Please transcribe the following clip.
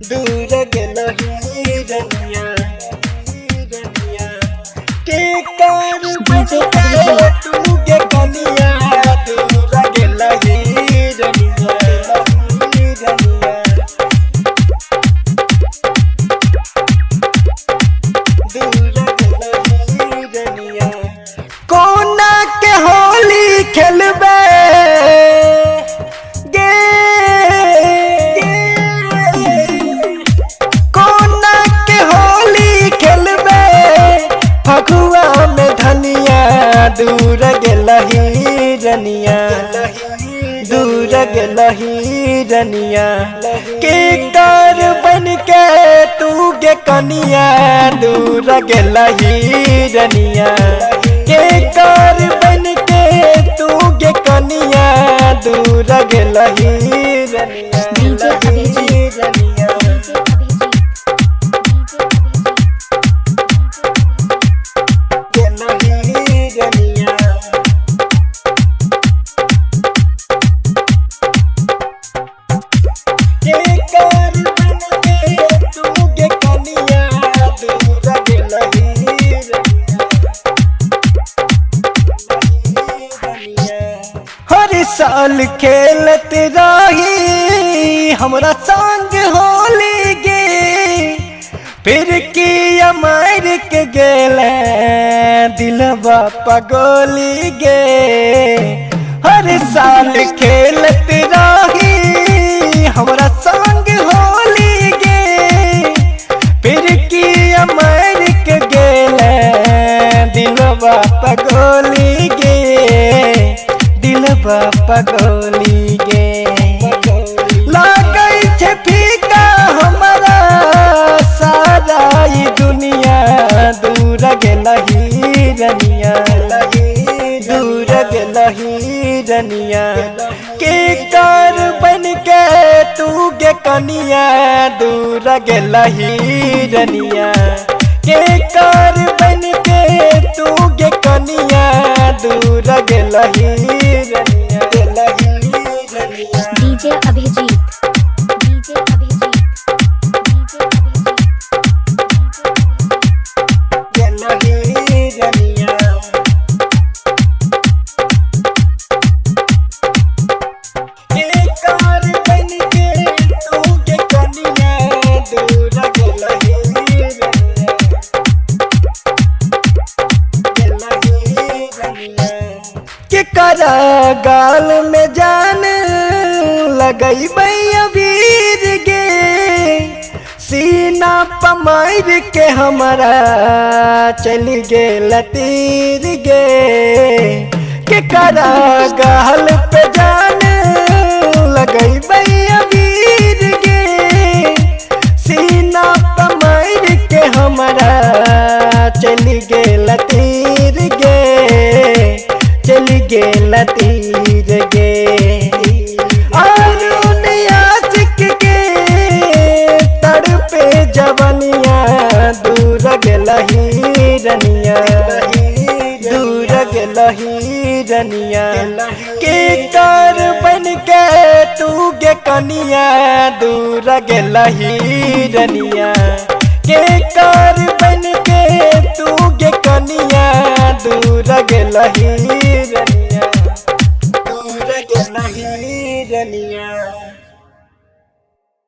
दूर गेलही रनिया के कार बन के तू गे कनिया दूर गेलही रनिया दूर गेलही रनिया कोना के होली खेलबे फगुआ में धनिया दूर गेलही रनिया दूर गेलही रनिया के कार बन के तू गे कनिया दूर गेलही रनिया के कार बन के तू गे कनिया दूर गेलही रनिया साल खेलत रही हमरा संग होली गे फिर किया मार के गेले दिलवा पगोली गे हर साल खेलत रही हमरा संग होली गे फिर किया मार के गेले दिलवा पगोली गे पगोली गे लागै छे फीका हमारा सारा ई दुनिया दूर गेलही रनिया दूर गेलही रनिया के कार बन के तू गे कनिया दूर गेलही रनिया के कार बन के तू गे कनिया दूर गेलही डीजे अभिजीत गेलही रनिया के कार बन के तू गे कनिया दूर गेलही रनिया के करा गाल में जान लगई अबीर गे सीना पमार के हमारा चल गे लतीर गे के करा गाल पे जान लगई अबीर गे सीना पमार के हमारा चल गे लतीर गे चल गे लतीर गे जवनिया दूर गेलही रनिया दूर गेलही रनिया के कार बन के तू गे कनिया दूर गेलही रनिया के कार बन के तू गे कनिया दूर गेलही रनिया दूर गेलही रनिया।